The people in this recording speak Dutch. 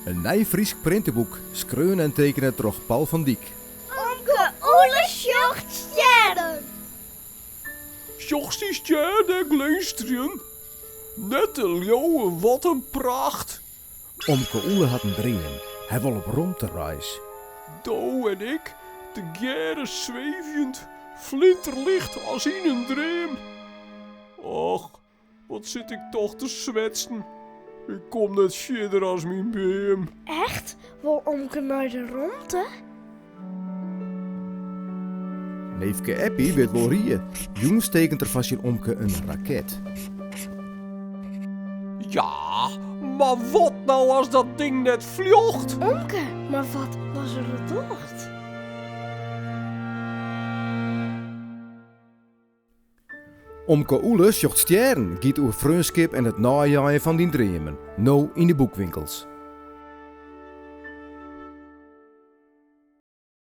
Een Nijfries printenboek, schreeuwen en tekenen door Paul van Dijk. Omke Oele sjocht sterren. Sjochts die sterren glinsteren. Net de leeuwen, wat een pracht. Omke Oele had een droom. Hij wil op rondreis. Do en ik, de gere zwevend, flinterlicht als in een droom. Och, wat zit ik toch te zwetsen. Ik kom net verder als mijn beem. Echt? Wil Omke naar de ronde? Neefke Eppie weet wel rieën. Jongens tekent er vast in Omke een raket. Ja, maar wat nou als dat ding net vlocht? Omke, maar wat was er gedacht? Omke Oele sjocht sterren, giet oer vreunskip en het najaaien van die dreamen. Nou in de boekwinkels.